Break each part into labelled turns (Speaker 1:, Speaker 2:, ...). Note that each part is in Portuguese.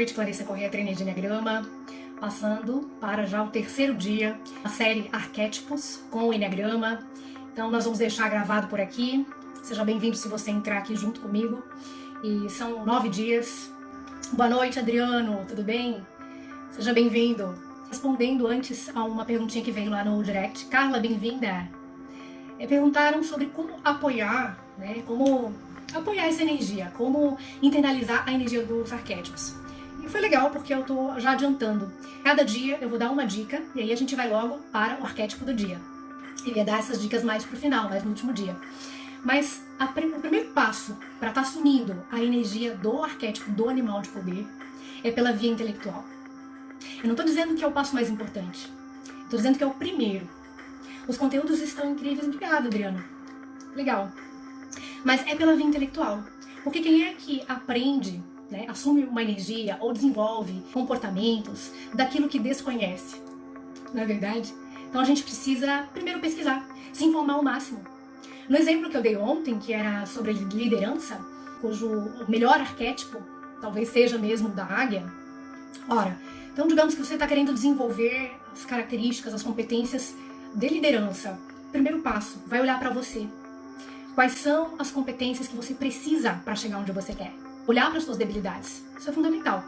Speaker 1: noite, Clarissa Corrêa, trainer de Enneagrama, passando para já o terceiro dia, a série Arquétipos com o Enneagrama. Então nós vamos deixar gravado por aqui. Seja bem-vindo se você entrar aqui junto comigo. E são 9 dias. Boa noite, Adriano, tudo bem? Seja bem-vindo. Respondendo antes a uma perguntinha que veio lá no direct. Carla, bem-vinda. Perguntaram sobre como apoiar, né? Como apoiar essa energia, como internalizar a energia dos arquétipos. E foi legal porque eu tô já adiantando. Cada dia eu vou dar uma dica e aí a gente vai logo para o arquétipo do dia. Eu ia dar essas dicas mais pro final, mais no último dia. Mas o primeiro passo para estar assumindo a energia do arquétipo do animal de poder é pela via intelectual. Eu não tô dizendo que é o passo mais importante. Tô dizendo que é o primeiro. Os conteúdos estão incríveis. Obrigada, Adriana. Legal. Mas é pela via intelectual. Porque quem é que aprende, né, assume uma energia ou desenvolve comportamentos daquilo que desconhece? Não é verdade? Então a gente precisa primeiro pesquisar, se informar ao máximo. No exemplo que eu dei ontem, que era sobre liderança, cujo melhor arquétipo talvez seja mesmo da águia. Ora, então digamos que você está querendo desenvolver as características, as competências de liderança. Primeiro passo, vai olhar para você. Quais são as competências que você precisa para chegar onde você quer? Olhar para as suas debilidades. Isso é fundamental.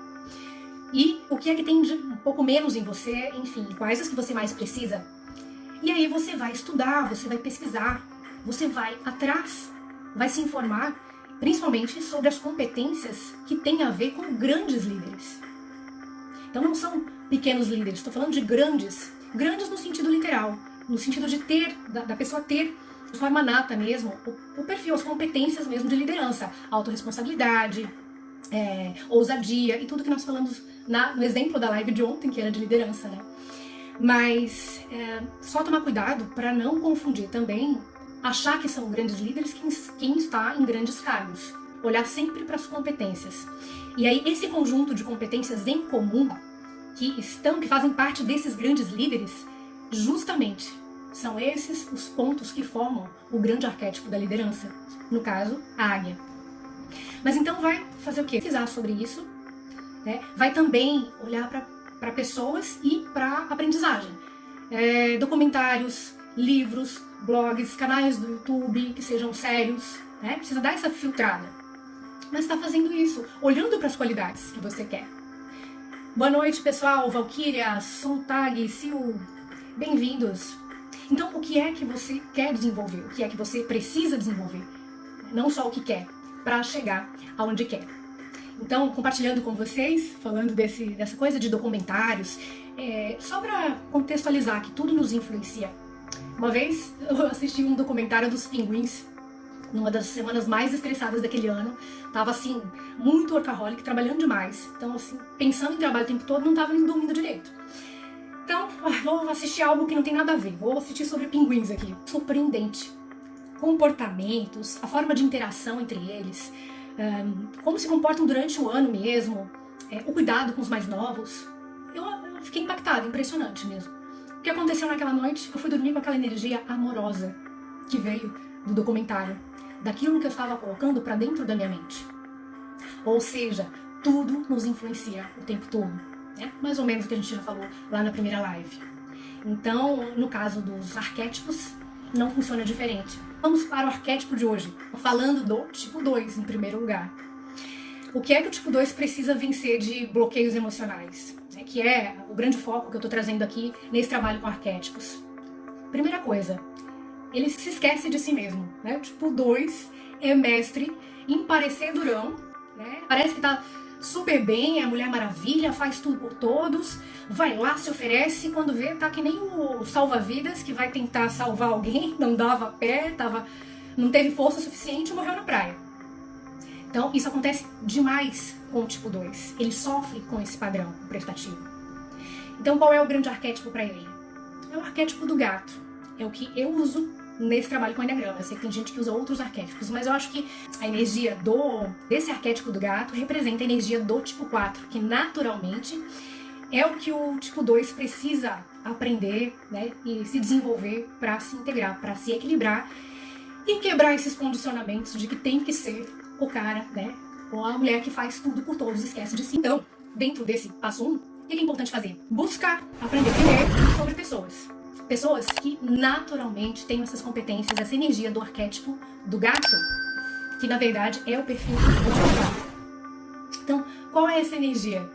Speaker 1: E o que é que tem de um pouco menos em você, enfim, quais as que você mais precisa? E aí você vai estudar, você vai pesquisar, você vai atrás, vai se informar, principalmente sobre as competências que têm a ver com grandes líderes. Então não são pequenos líderes, estou falando de grandes. Grandes no sentido literal, no sentido de ter, da pessoa ter de forma nata mesmo, o perfil, as competências mesmo de liderança, autorresponsabilidade, ousadia e tudo que nós falamos no exemplo da live de ontem, que era de liderança, né? Mas só tomar cuidado para não confundir também, achar que são grandes líderes quem está em grandes cargos. Olhar sempre para as competências. E aí esse conjunto de competências em comum que fazem parte desses grandes líderes, justamente são esses os pontos que formam o grande arquétipo da liderança, no caso, a águia. Mas então vai fazer o quê? Pesquisar sobre isso, né? Vai também olhar para pessoas e para aprendizagem. Documentários, livros, blogs, canais do YouTube que sejam sérios, né? Precisa dar essa filtrada. Mas está fazendo isso, olhando para as qualidades que você quer. Boa noite, pessoal. Valkyria, Sontag, Sil, bem-vindos. Então, o que é que você quer desenvolver? O que é que você precisa desenvolver? Não só o que quer, para chegar aonde quer. Então, compartilhando com vocês, falando dessa coisa de documentários, só para contextualizar que tudo nos influencia. Uma vez eu assisti um documentário dos pinguins, numa das semanas mais estressadas daquele ano. Tava assim, muito workaholic, trabalhando demais. Então, assim, pensando em trabalho o tempo todo, não tava nem dormindo direito. Então, vou assistir algo que não tem nada a ver. Vou assistir sobre pinguins aqui. Surpreendente. Comportamentos, a forma de interação entre eles, como se comportam durante o ano mesmo, o cuidado com os mais novos. Eu fiquei impactada, impressionante mesmo. O que aconteceu naquela noite? Eu fui dormir com aquela energia amorosa que veio do documentário, daquilo que eu estava colocando para dentro da minha mente. Ou seja, tudo nos influencia o tempo todo. Mais ou menos o que a gente já falou lá na primeira live. Então, no caso dos arquétipos, não funciona diferente. Vamos para o arquétipo de hoje, falando do tipo 2 em primeiro lugar. O que é que o tipo 2 precisa vencer de bloqueios emocionais? Que é o grande foco que eu estou trazendo aqui nesse trabalho com arquétipos. Primeira coisa, ele se esquece de si mesmo, né? O tipo 2 é mestre em parecer durão, né? Parece que tá super bem, é a Mulher Maravilha, faz tudo por todos, vai lá, se oferece, quando vê, tá que nem o salva-vidas que vai tentar salvar alguém, não dava pé, não teve força suficiente e morreu na praia. Então, isso acontece demais com o tipo 2. Ele sofre com esse padrão prestativo. Então, qual é o grande arquétipo para ele? É o arquétipo do gato. É o que eu uso nesse trabalho com o Enneagrama. Eu sei que tem gente que usa outros arquétipos, mas eu acho que a energia desse arquétipo do gato representa a energia do tipo 4, que naturalmente é o que o tipo 2 precisa aprender, né, e se desenvolver para se integrar, para se equilibrar e quebrar esses condicionamentos de que tem que ser o cara, né, ou a mulher que faz tudo por todos, esquece de si. Então, dentro desse passo 1, o que é importante fazer? Buscar aprender primeiro sobre pessoas. Pessoas que naturalmente têm essas competências, essa energia do arquétipo do gato, que na verdade é o perfil do gato. Então, qual é essa energia?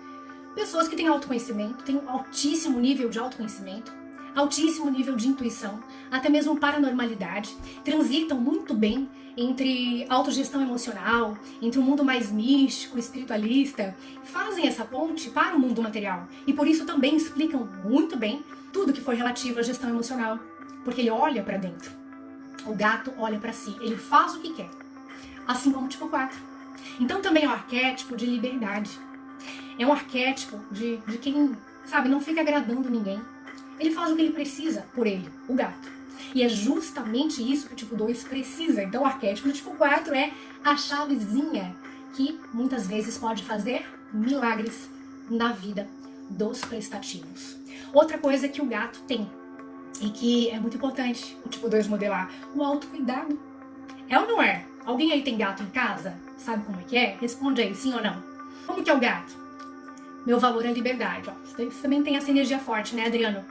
Speaker 1: Pessoas que têm autoconhecimento, têm um altíssimo nível de autoconhecimento, altíssimo nível de intuição, até mesmo paranormalidade, transitam muito bem entre autogestão emocional, entre um mundo mais místico, espiritualista, fazem essa ponte para o mundo material e por isso também explicam muito bem tudo que for relativo à gestão emocional, porque ele olha para dentro. O gato olha para si, ele faz o que quer, assim como o tipo 4. Então também é um arquétipo de liberdade. É um arquétipo de quem, sabe, não fica agradando ninguém. Ele faz o que ele precisa por ele, o gato. E é justamente isso que o tipo 2 precisa. Então o arquétipo do tipo 4 é a chavezinha que muitas vezes pode fazer milagres na vida dos prestativos. Outra coisa que o gato tem e que é muito importante o tipo 2 modelar, o autocuidado. É ou não é? Alguém aí tem gato em casa? Sabe como é que é? Responde aí, sim ou não. Como que é o gato? Meu valor é liberdade. Ó, você também tem essa energia forte, né, Adriano?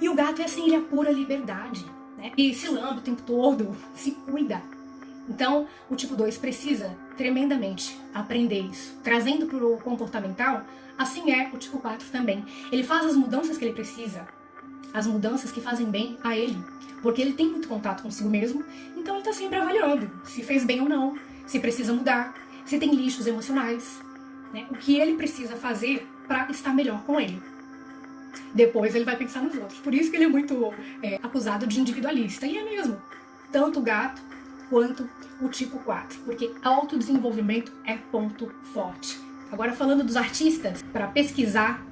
Speaker 1: E o gato é assim, ele é pura liberdade, né? E se lambe o tempo todo, se cuida. Então, o tipo 2 precisa tremendamente aprender isso. Trazendo para o comportamental, assim é o tipo 4 também. Ele faz as mudanças que ele precisa, as mudanças que fazem bem a ele, porque ele tem muito contato consigo mesmo, então ele está sempre avaliando se fez bem ou não, se precisa mudar, se tem lixos emocionais, né? O que ele precisa fazer para estar melhor com ele. Depois ele vai pensar nos outros. Por isso que ele é muito acusado de individualista. E é mesmo. Tanto o gato quanto o tipo 4. Porque autodesenvolvimento é ponto forte. Agora falando dos artistas, para pesquisar,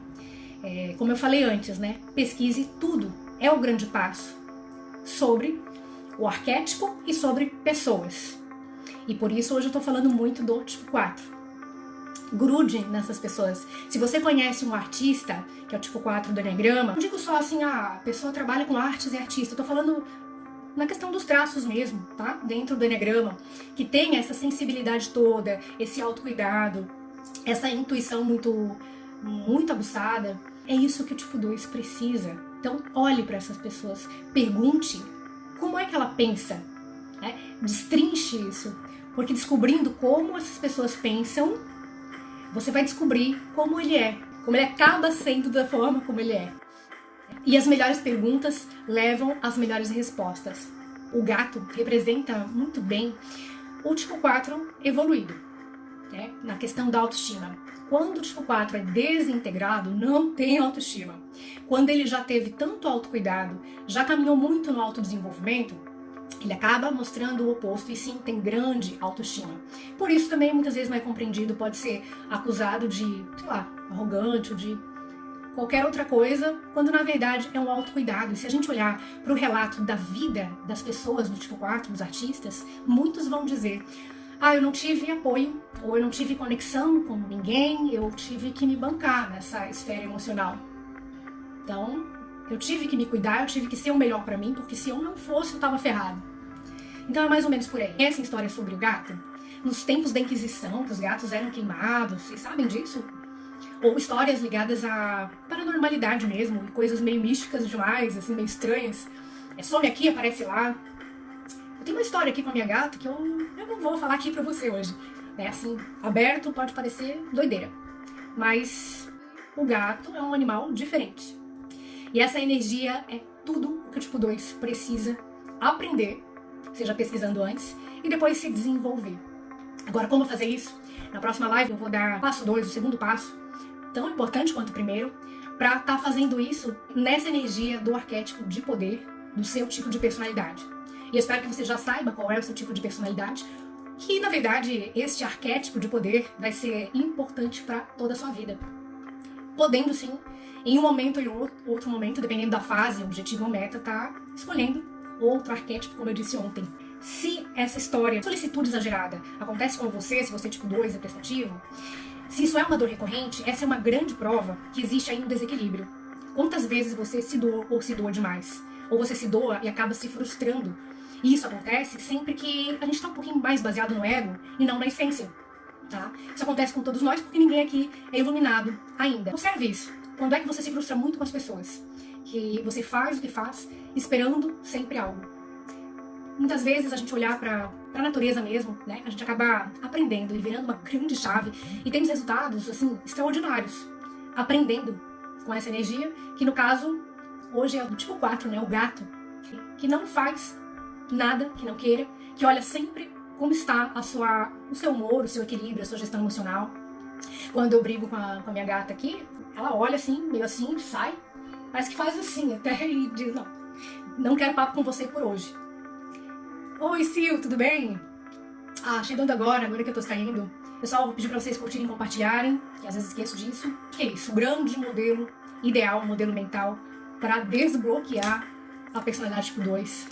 Speaker 1: como eu falei antes, né? Pesquise tudo. É o grande passo sobre o arquétipo e sobre pessoas. E por isso hoje eu estou falando muito do tipo 4. Grude nessas pessoas. Se você conhece um artista, que é o tipo 4 do Enneagrama, não digo só assim, a pessoa trabalha com artes e artista, eu tô falando na questão dos traços mesmo, tá? Dentro do Enneagrama, que tem essa sensibilidade toda, esse autocuidado, essa intuição muito aguçada. É isso que o tipo 2 precisa. Então, olhe para essas pessoas, pergunte como é que ela pensa, né? Destrinche isso, porque descobrindo como essas pessoas pensam, você vai descobrir como ele acaba sendo da forma como ele é. E as melhores perguntas levam às melhores respostas. O gato representa muito bem o tipo 4 evoluído, né? Na questão da autoestima. Quando o tipo 4 é desintegrado, não tem autoestima. Quando ele já teve tanto autocuidado, já caminhou muito no autodesenvolvimento, ele acaba mostrando o oposto e sim, tem grande autoestima. Por isso também muitas vezes não é compreendido, pode ser acusado de, sei lá, arrogante ou de qualquer outra coisa, quando na verdade é um autocuidado. E se a gente olhar para o relato da vida das pessoas do tipo 4, dos artistas, muitos vão dizer: eu não tive apoio, ou eu não tive conexão com ninguém, eu tive que me bancar nessa esfera emocional. Então, eu tive que me cuidar, eu tive que ser o melhor pra mim, porque se eu não fosse, eu tava ferrado. Então é mais ou menos por aí. Essa história sobre o gato, nos tempos da Inquisição, que os gatos eram queimados, vocês sabem disso? Ou histórias ligadas à paranormalidade mesmo, coisas meio místicas demais, assim, meio estranhas. Some aqui, aparece lá. Eu tenho uma história aqui com a minha gata que eu não vou falar aqui pra você hoje. Né? Assim, aberto pode parecer doideira. Mas o gato é um animal diferente. E essa energia é tudo o que o tipo 2 precisa aprender, seja pesquisando antes, e depois se desenvolver. Agora, como fazer isso? Na próxima live eu vou dar passo 2, o segundo passo, tão importante quanto o primeiro, para estar fazendo isso nessa energia do arquétipo de poder, do seu tipo de personalidade. E eu espero que você já saiba qual é o seu tipo de personalidade, que na verdade este arquétipo de poder vai ser importante para toda a sua vida. Podendo sim, em um momento e outro momento, dependendo da fase, objetivo ou meta, tá escolhendo outro arquétipo, como eu disse ontem. Se essa história, solicitude exagerada, acontece com você, se você é tipo 2 é prestativo, se isso é uma dor recorrente, essa é uma grande prova que existe aí um desequilíbrio. Quantas vezes você se doa ou se doa demais? Ou você se doa e acaba se frustrando. E isso acontece sempre que a gente tá um pouquinho mais baseado no ego e não na essência. tá? Isso acontece com todos nós porque ninguém aqui é iluminado ainda. Observe isso. Quando é que você se frustra muito com as pessoas? Que você faz o que faz esperando sempre algo. Muitas vezes a gente olhar para a natureza mesmo, né? A gente acaba aprendendo e virando uma grande chave e temos resultados assim extraordinários. Aprendendo com essa energia, que no caso hoje é do tipo 4, né? O gato, que não faz nada que não queira, que olha sempre como está o seu humor, o seu equilíbrio, a sua gestão emocional. Quando eu brigo com a minha gata aqui, ela olha assim, meio assim, sai, parece que faz assim até e diz, não quero papo com você por hoje. Oi, Sil, tudo bem? Chegando agora que eu tô saindo. Pessoal, vou pedir pra vocês curtirem e compartilharem, que às vezes esqueço disso. Que é isso, o grande modelo ideal, modelo mental para desbloquear a personalidade tipo 2.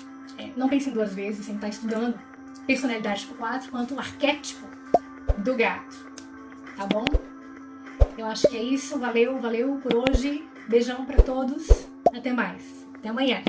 Speaker 1: Não pensem duas vezes, sem estar estudando personalidade tipo 4 quanto o arquétipo do gato. Tá bom? Eu acho que é isso. Valeu por hoje. Beijão pra todos. Até mais. Até amanhã.